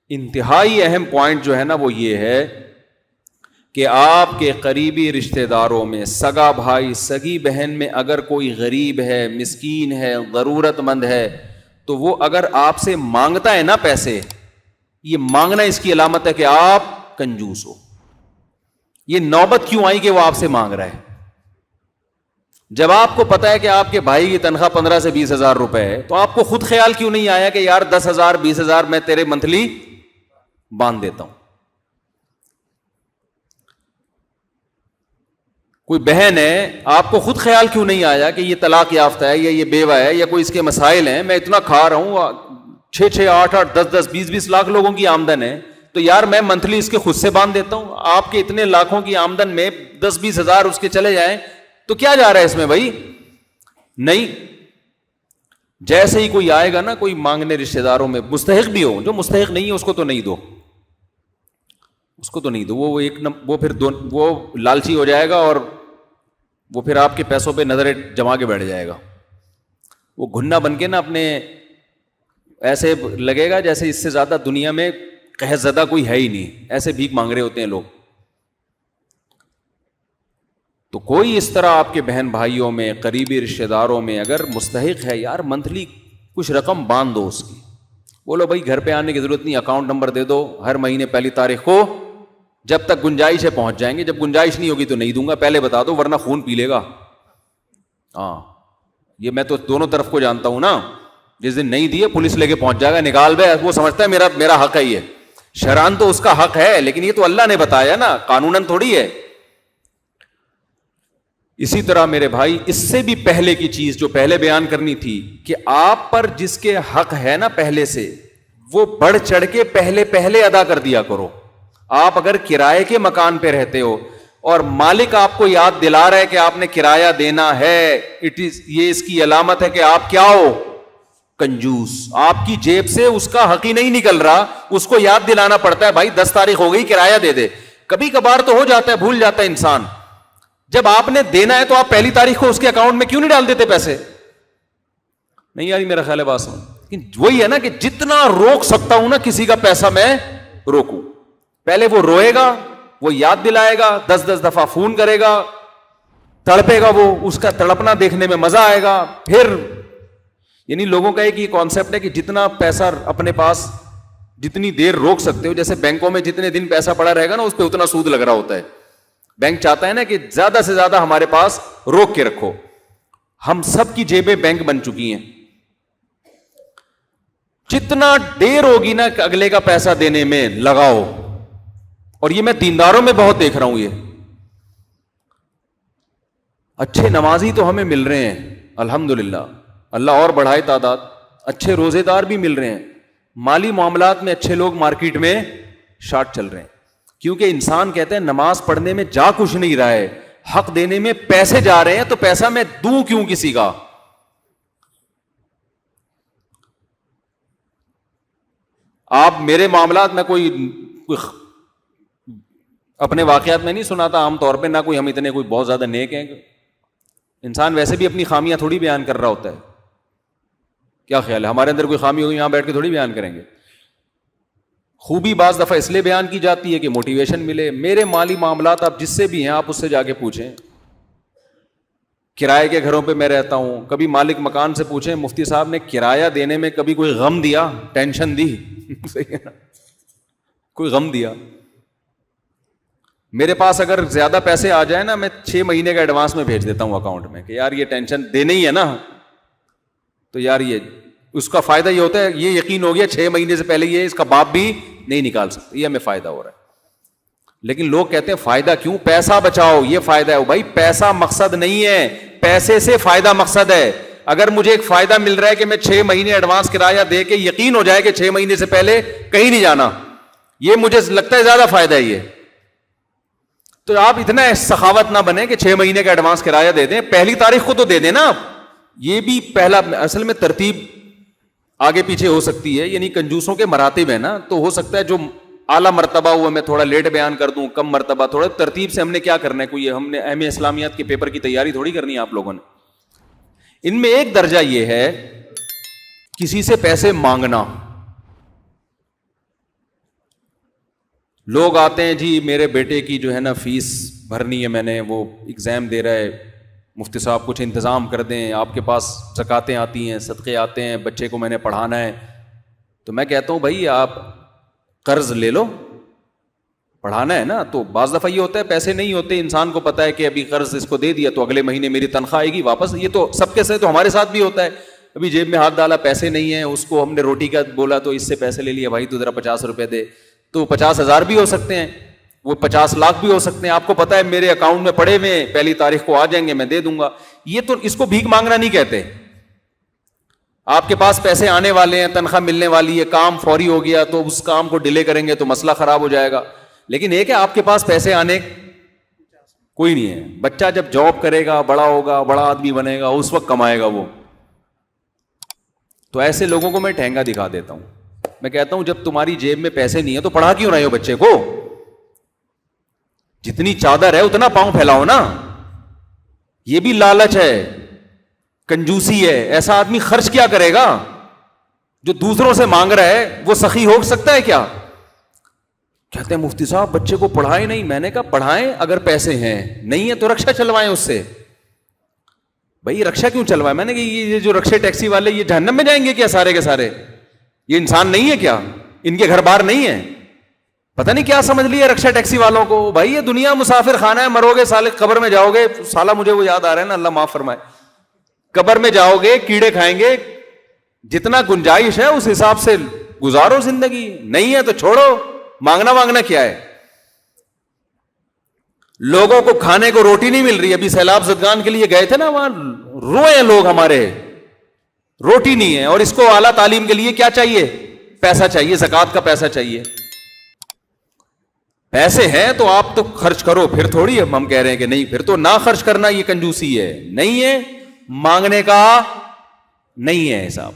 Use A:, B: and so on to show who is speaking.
A: انتہائی اہم پوائنٹ جو ہے نا وہ یہ ہے کہ آپ کے قریبی رشتہ داروں میں سگا بھائی سگی بہن میں اگر کوئی غریب ہے، مسکین ہے، ضرورت مند ہے، تو وہ اگر آپ سے مانگتا ہے نا پیسے، یہ مانگنا اس کی علامت ہے کہ آپ کنجوس ہو. یہ نوبت کیوں آئی کہ وہ آپ سے مانگ رہا ہے؟ جب آپ کو پتا ہے کہ آپ کے بھائی کی تنخواہ 15 سے 20 ہزار روپے ہے، تو آپ کو خود خیال کیوں نہیں آیا کہ یار 10,000 20,000 میں تیرے منتھلی باندھ دیتا ہوں؟ کوئی بہن ہے، آپ کو خود خیال کیوں نہیں آیا کہ یہ طلاق یافتہ ہے یا یہ بیوہ ہے یا کوئی اس کے مسائل ہیں، میں اتنا کھا رہا ہوں، 6 8 10 20 لاکھ لوگوں کی آمدن ہے، تو یار میں منتھلی اس کے خود سے باندھ دیتا ہوں. آپ کے اتنے لاکھوں کی آمدن میں 10 20 ہزار اس کے چلے جائیں تو کیا جا رہا ہے اس میں بھائی؟ نہیں. جیسے ہی کوئی آئے گا نا کوئی مانگنے رشتہ داروں میں، مستحق بھی ہو، جو مستحق نہیں ہے اس کو تو نہیں دو، اس کو تو نہیں دو. وہ پھر وہ لالچی ہو جائے گا اور وہ پھر آپ کے پیسوں پہ نظریں جما کے بیٹھ جائے گا. وہ گھنا بن کے نا اپنے ایسے لگے گا جیسے اس سے زیادہ دنیا میں قحط زدہ کوئی ہے ہی نہیں، ایسے بھیک مانگ رہے ہوتے ہیں لوگ. تو کوئی اس طرح آپ کے بہن بھائیوں میں، قریبی رشتہ داروں میں اگر مستحق ہے، یار منتھلی کچھ رقم باندھ دو اس کی. بولو بھائی گھر پہ آنے کی ضرورت نہیں، اکاؤنٹ نمبر دے دو، ہر مہینے 1 تاریخ کو جب تک گنجائش ہے پہنچ جائیں گے، جب گنجائش نہیں ہوگی تو نہیں دوں گا، پہلے بتا دو ورنہ خون پی لے گا. ہاں یہ میں تو دونوں طرف کو جانتا ہوں نا. جس دن نہیں دیے پولیس لے کے پہنچ جائے گا، نکال بے، وہ سمجھتا ہے میرا حق ہے. یہ شرعاً تو اس کا حق ہے، لیکن یہ تو اللہ نے بتایا نا، قانوناً تھوڑی ہے. اسی طرح میرے بھائی اس سے بھی پہلے کی چیز جو پہلے بیان کرنی تھی کہ آپ پر جس کے حق ہے نا پہلے سے، وہ بڑھ چڑھ کے پہلے ادا کر دیا کرو. آپ اگر کرائے کے مکان پہ رہتے ہو اور مالک آپ کو یاد دلا رہا ہے کہ آپ نے کرایہ دینا ہے، یہ اس کی علامت ہے کہ آپ کیا ہو؟ کنجوس. آپ کی جیب سے اس کا حق ہی نہیں نکل رہا، اس کو یاد دلانا پڑتا ہے، بھائی 10 تاریخ ہو گئی کرایہ دے دے. کبھی کبھار تو ہو جاتا ہے، بھول جاتا ہے انسان. جب آپ نے دینا ہے تو آپ 1 تاریخ کو اس کے اکاؤنٹ میں کیوں نہیں ڈال دیتے پیسے؟ نہیں یار میرا خیال ہے بات سمجھ. وہی ہے نا کہ جتنا روک سکتا ہوں نا کسی کا پیسہ میں روکوں. پہلے وہ روئے گا، وہ یاد دلائے گا، 10 دفعہ فون کرے گا، تڑپے گا، وہ اس کا تڑپنا دیکھنے میں مزہ آئے گا. پھر یعنی لوگوں کا ایک یہ کانسیپٹ ہے کہ جتنا پیسہ اپنے پاس جتنی دیر روک سکتے ہو، جیسے بینکوں میں جتنے دن پیسہ پڑا رہے گا نا اس پہ اتنا سود لگ رہا ہوتا ہے. بینک چاہتا ہے نا کہ زیادہ سے زیادہ ہمارے پاس روک کے رکھو. ہم سب کی جیبیں بینک بن چکی ہیں. جتنا دیر ہوگی نا اگلے کا پیسہ دینے میں لگاؤ. اور یہ میں دینداروں میں بہت دیکھ رہا ہوں. یہ اچھے نمازی تو ہمیں مل رہے ہیں الحمدللہ، اللہ اور بڑھائے تعداد. اچھے روزے دار بھی مل رہے ہیں. مالی معاملات میں اچھے لوگ مارکیٹ میں شارٹ چل رہے ہیں. کیونکہ انسان کہتے ہیں نماز پڑھنے میں جا کچھ نہیں رہا ہے، حق دینے میں پیسے جا رہے ہیں، تو پیسہ میں دوں کیوں کسی کا؟ آپ میرے معاملات میں کوئی اپنے واقعات میں نہیں سناتا عام طور پہ، نہ کوئی ہم اتنے کوئی بہت زیادہ نیک ہیں. انسان ویسے بھی اپنی خامیاں تھوڑی بیان کر رہا ہوتا ہے. کیا خیال ہے ہمارے اندر کوئی خامی ہوگی یہاں بیٹھ کے تھوڑی بیان کریں گے. خوبی بعض دفعہ اس لیے بیان کی جاتی ہے کہ موٹیویشن ملے. میرے مالی معاملات آپ جس سے بھی ہیں آپ اس سے جا کے پوچھیں. کرائے کے گھروں پہ میں رہتا ہوں، کبھی مالک مکان سے پوچھیں مفتی صاحب نے کرایہ دینے میں کبھی کوئی غم دیا، ٹینشن دی؟ کوئی غم دیا؟ میرے پاس اگر زیادہ پیسے آ جائیں نا، میں 6 مہینے کا ایڈوانس میں بھیج دیتا ہوں اکاؤنٹ میں کہ یار یہ ٹینشن دینے ہی ہے نا، تو یار یہ اس کا فائدہ یہ ہوتا ہے، یہ یقین ہو گیا 6 مہینے سے پہلے یہ اس کا باپ بھی نہیں نکال سکتا، یہ ہمیں فائدہ ہو رہا ہے. لیکن لوگ کہتے ہیں فائدہ کیوں؟ پیسہ بچاؤ، یہ فائدہ ہے. بھائی پیسہ مقصد نہیں ہے، پیسے سے فائدہ مقصد ہے. اگر مجھے ایک فائدہ مل رہا ہے کہ میں 6 مہینے ایڈوانس کرایہ دے کے یقین ہو جائے کہ 6 مہینے سے پہلے کہیں نہیں جانا، یہ مجھے لگتا ہے زیادہ فائدہ ہے یہ. تو آپ اتنا سخاوت نہ بنے کہ 6 مہینے کا ایڈوانس کرایہ دے دیں، 1 تاریخ کو تو دے دیں نا آپ. یہ بھی پہلا، اصل میں ترتیب آگے پیچھے ہو سکتی ہے، یعنی کنجوسوں کے مراتب ہیں نا، تو ہو سکتا ہے جو اعلیٰ مرتبہ ہوا میں تھوڑا لیٹ بیان کر دوں، کم مرتبہ تھوڑا ترتیب سے. ہم نے کیا کرنا ہے؟ کوئی ہم نے اہم اسلامیات کے پیپر کی تیاری تھوڑی کرنی ہے آپ لوگوں نے. ان میں ایک درجہ یہ ہے کسی سے پیسے مانگنا. لوگ آتے ہیں جی میرے بیٹے کی جو ہے نا فیس بھرنی ہے، میں نے، وہ ایگزام دے رہا ہے، مفتی صاحب کچھ انتظام کر دیں، آپ کے پاس زکاتیں آتی ہیں، صدقے آتے ہیں، بچے کو میں نے پڑھانا ہے. تو میں کہتا ہوں بھائی آپ قرض لے لو، پڑھانا ہے نا. تو بعض دفعہ یہ ہوتا ہے پیسے نہیں ہوتے، انسان کو پتا ہے کہ ابھی قرض اس کو دے دیا تو اگلے مہینے میری تنخواہ آئے گی واپس. یہ تو سب کے ساتھ، تو ہمارے ساتھ بھی ہوتا ہے. ابھی جیب میں ہاتھ ڈالا، پیسے نہیں ہیں، اس کو ہم نے روٹی کا بولا تو اس سے پیسے لے لیا، بھائی تو ذرا 50 روپے دے. تو 50,000 بھی ہو سکتے ہیں، وہ 50 لاکھ بھی ہو سکتے ہیں. آپ کو پتا ہے میرے اکاؤنٹ میں پڑے ہوئے پہلی تاریخ کو آ جائیں گے، میں دے دوں گا. یہ تو اس کو بھیک مانگنا نہیں کہتے. آپ کے پاس پیسے آنے والے ہیں، تنخواہ ملنے والی ہے، کام فوری ہو گیا تو اس کام کو ڈیلے کریں گے تو مسئلہ خراب ہو جائے گا. لیکن ایک ہے آپ کے پاس پیسے آنے کوئی نہیں ہے. بچہ جب جاب کرے گا، بڑا ہوگا، بڑا آدمی بنے گا، اس وقت کمائے گا وہ. تو ایسے لوگوں کو میں ٹھینگا دکھا دیتا ہوں. میں کہتا ہوں جب تمہاری جیب میں پیسے نہیں ہیں تو پڑھا کیوں رہے ہو بچے کو؟ جتنی چادر ہے اتنا پاؤں پھیلاؤ نا. یہ بھی لالچ ہے، کنجوسی ہے. ایسا آدمی خرچ کیا کرے گا جو دوسروں سے مانگ رہا ہے؟ وہ سخی ہو سکتا ہے کیا؟ کہتے ہیں مفتی صاحب بچے کو پڑھائے نہیں. میں نے کہا پڑھائیں اگر پیسے ہیں، نہیں ہے تو رکشا چلوائیں اس سے. بھائی رکشا کیوں چلوائے؟ میں نے کہا یہ جو رکشے ٹیکسی والے یہ جہنم میں جائیں گے کیا سارے کے سارے؟ یہ انسان نہیں ہے کیا؟ ان کے گھر بار نہیں ہے؟ پتہ نہیں کیا سمجھ لیا رکشا ٹیکسی والوں کو. بھائی یہ دنیا مسافر خانہ ہے، مرو گے سالے قبر میں جاؤ گے. سالہ مجھے وہ یاد آ رہا ہے نا، اللہ معاف فرمائے. قبر میں جاؤ گے، کیڑے کھائیں گے. جتنا گنجائش ہے اس حساب سے گزارو زندگی. نہیں ہے تو چھوڑو. مانگنا کیا ہے؟ لوگوں کو کھانے کو روٹی نہیں مل رہی. ابھی سیلاب زدگان کے لیے گئے تھے نا، وہاں روئے لوگ ہمارے، روٹی نہیں ہے. اور اس کو اعلیٰ تعلیم کے لیے کیا چاہیے؟ پیسہ چاہیے، زکوٰۃ کا پیسہ چاہیے. پیسے ہیں تو آپ تو خرچ کرو. پھر تھوڑی ہم کہہ رہے ہیں کہ نہیں، پھر تو نہ خرچ کرنا یہ کنجوسی ہے. نہیں ہے، مانگنے کا نہیں ہے حساب.